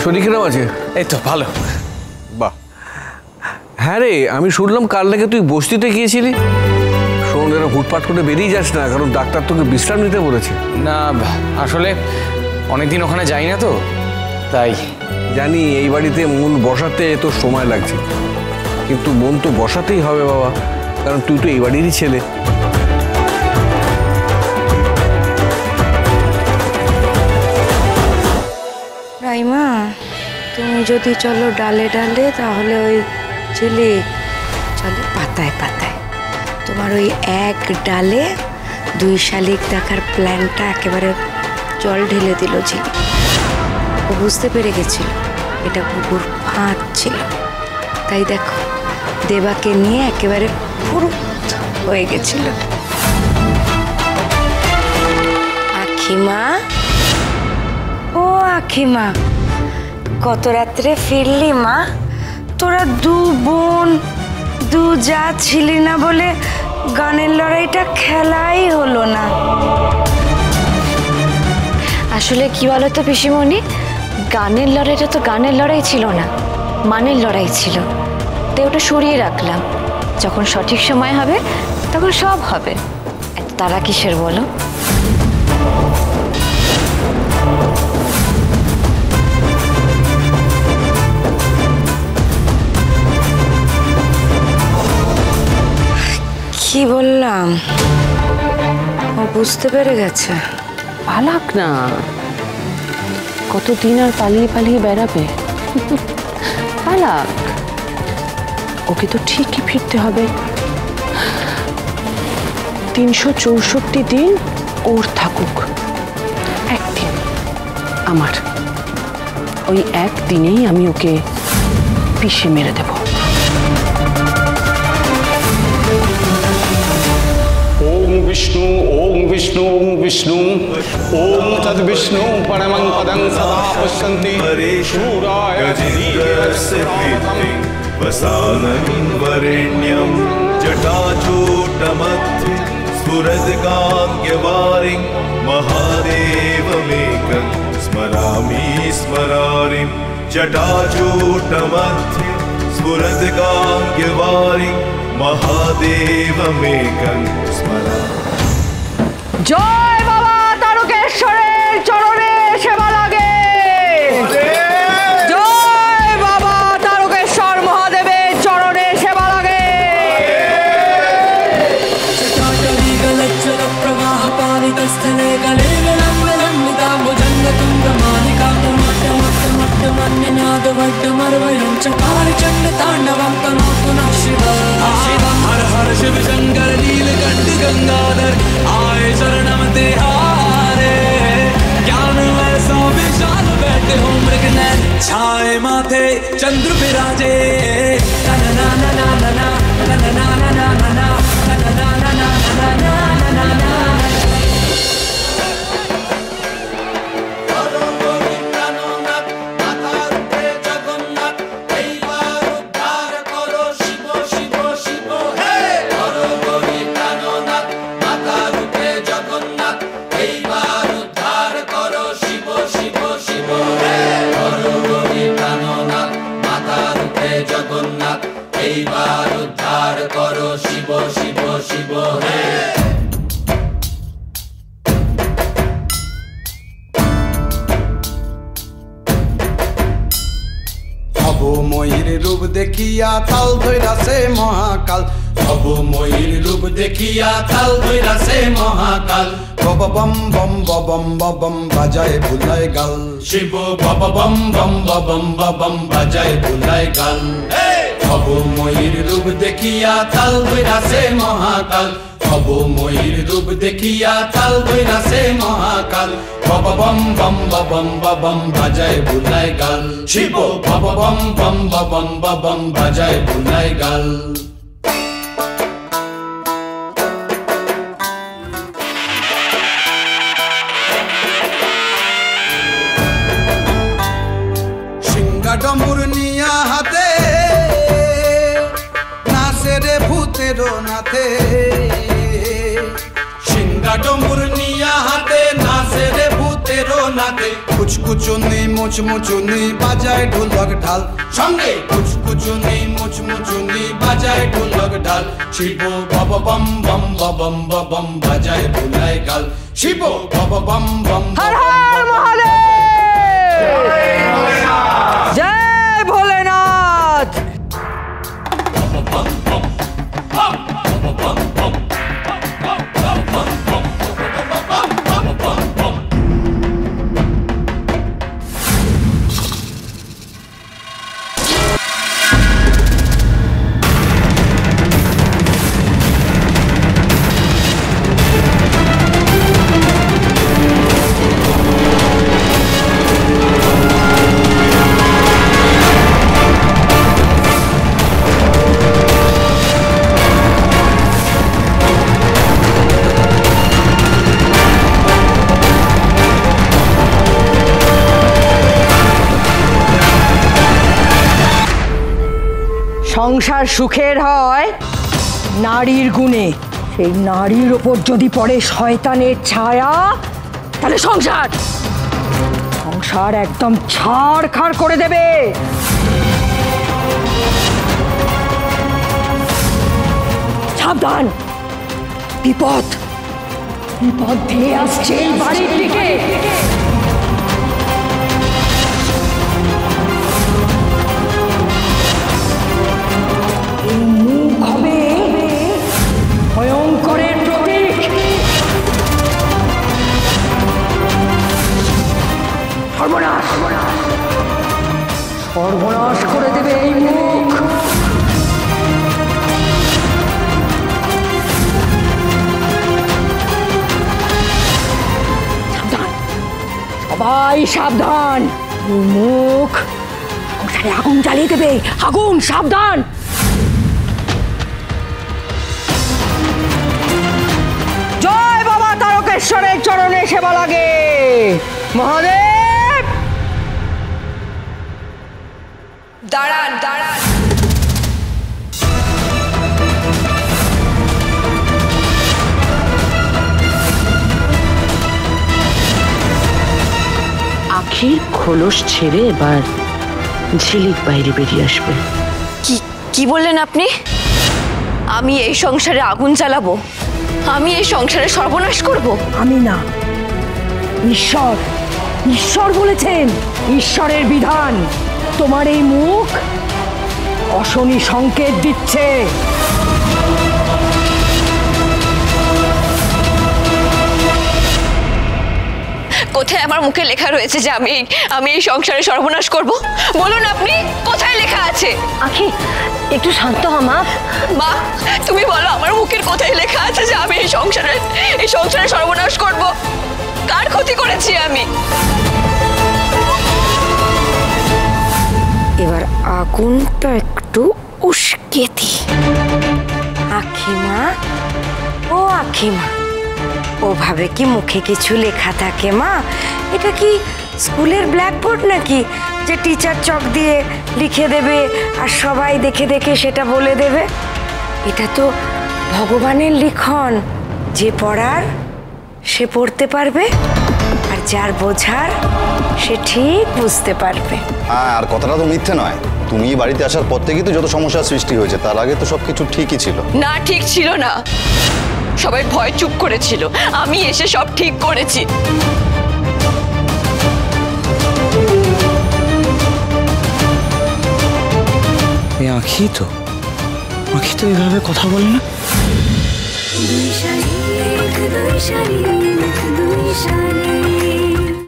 শরীর কিরম আছে? এই তো ভালো। বাহ। হ্যাঁ রে, আমি শুনলাম কাল নাকি তুই বস্তিতে গিয়েছিলি। শোন, এরা হুটপাট করে বেরিয়ে যাস না, কারণ ডাক্তার তোকে বিশ্রাম নিতে বলেছে। না আসলে অনেকদিন ওখানে যাই না তো, তাই। জানি এই বাড়িতে মন বসাতে তো সময় লাগছে, কিন্তু মন তো বসাতেই হবে বাবা, কারণ তুই তো এই বাড়িরই ছেলে। রাইমা, তুমি যদি চলো ডালে ডালে, তাহলে ওই ঝিলিক চলে পাতায় পাতায়। তোমার ওই এক ডালে 2 শালিক দেখার প্ল্যানটা একেবারে জল ঢেলে দিল ঝিলিক। ও বুঝতে পেরে গেছিল এটা কুকুর ফাঁদ ছিল, তাই দেখো দেবাকে নিয়ে একেবারে ফুরুত হয়ে গেছিল। আখিমা, ও আখিমা, কত রাত্রে ফিরলি মা? তোরা 2 বোন 2 যা ছিলি না বলে গানের লড়াইটা খেলাই হলো না। আসলে কি বলতো পিসিমণি, গানের লড়াইটা তো গানের লড়াই ছিল না, মানের লড়াই ছিল। তাই ওটা সরিয়ে রাখলাম, যখন সঠিক সময় হবে তখন সব হবে। এত তারা কিসের বলো? কি বললাম? ও বুঝতে পেরে গেছে। পালাক না, কতদিন আর পালিয়ে পালিয়ে বেড়াবে? পালাক, ওকে তো ঠিকই ফিরতে হবে। 364 দিন ওর থাকুক, একদিন আমার। ওই একদিনেই আমি ওকে পিষে মেরে দেব। ओम विष्णु ओम विष्णु ओम विष्णु ओम तद विष्णु परमं पदं सदा पश्यन्ति शूराय वसानं वरेण्यं जटाजूटमध्ये स्फुरद्गाङ्ग्यवारिं महादेवमेकं स्मरामि स्मरारिं जटाजूटमध्ये स्फुरद्गाङ्ग्यवारिं महादेवमेकं स्मरामि। জয় বাবা তারকেশ্বরের চরণে সেবা লাগে। জয় বাবা তারকেশ্বর মহাদেবের চরণে সেবা লাগে। हर हर शिव शंकर नीलकंठ गंगाधर आए शरणम तिहारे। ज्ञान ऐसा विशाल बैठे हो मृग नैन छाए माथे चंद्र विराजे। ना ना ना ना ना ना ना ना ना ना ना ना ना ना ना ना ना। रूप देखिया ताल धैरा से महाकाल। अब मोहिर रूप देखिया ताल धैरा से महाकाल। बम बम बम बम बम बजाए बुलाए गाल। शिव बम बम बम बम बम बजाए बुलाए गाल। अब मोहिर रूप देखिया ताल धैरा से महाकाल। अब मोहिर रूप देखिया ताल धैरा से महाकाल। बम बम बम बम बम बजाए बुलाए गाल। शिव बम बम बम बम बजाए बुलाए गाल। सिंगा डमरू निया हाथे नाचे रे भूतेरो नाथे। सिंगा डमरू निया हाथे नाचे रे भूतेरो नाथे। কুচকুচুনি মুচমুচুনি বাজায় ঢোলক ঢাল সঙ্গে কুচকুচুনি মুচমুচুনি বাজায় ঢোলক ঢাল শিব বব বম বম বম বম বাজায় ভুলাই গাল শিব বব বম বম হর হর মহাদেব জয় ভোলেনাথ। সংসার সুখের হয় নারীর গুণে, সেই নারীর ওপর যদি পড়ে শয়তানের ছায়া তাহলে সংসার সংসার একদম ছাড়খাড় করে দেবে। সাবধান, বিপদ বিপদ ধেয়ে আসছে এই বাড়ির দিকে। ভয়ঙ্করের প্রতীক। সর্বনাশ সর্বনাশ করে দেবে এই মুখ। সাবধান, সবাই সাবধান, মুখ সংসারে আগুন জ্বালিয়ে দেবে। আগুন, সাবধান। তারকেশ্বরের চরণে সেবা লাগে। মহাদেব দাঁড়ান দাঁড়ান। আখির খোলস ছেড়ে এবার ঝিলিক বাইরে বেরিয়ে আসবে। কি বললেন আপনি? আমি এই সংসারে আগুন জ্বালাবো? আমি এই সংসারে সর্বনাশ করব? আমি না, ঈশ্বর ঈশ্বর বলেছেন, ঈশ্বরের বিধান। তোমার এই মুখ অশনি সংকেত দিচ্ছে। কোথায় আমার মুখে লেখা রয়েছে যে আমি এই সংসারে সর্বনাশ করব? বলুন আপনি, কোথায় লেখা আছে? আখি, একটু শান্ত হ মা। মা, তুমি বলো আমার মুখের কোথায় লেখা আছে যে আমি এই সংসারে সর্বনাশ করব? কার ক্ষতি করেছি আমি? এবার আগুনটা একটু উস্কে দি। আখিমা, ও আখিমা, ওভাবে কি মুখে কিছু লেখা থাকে মা? এটা কি স্কুলের ব্ল্যাকবোর্ড নাকি যে টিচার চক দিয়ে লিখে দেবে আর সবাই দেখে দেখে সেটা বলে দেবে? এটা তো ভগবানের লিখন। যে পড়ার সে পড়তে পারবে, আর যার বোঝার সে ঠিক বুঝতে পারবে। হ্যাঁ, আর কথাটা তো মিথ্যে নয়। তুমি বাড়িতে আসার পর থেকেই তো যত সমস্যার সৃষ্টি হয়েছে, তার আগে তো সবকিছু ঠিকই ছিল। না, ঠিক ছিল না। সবাই ভয় চুপ করেছিল, আমি এসে সব ঠিক করেছি। আখি তো এভাবে কথা বলে না। দুই শালিক, দুই শালিক, দুই শালিক।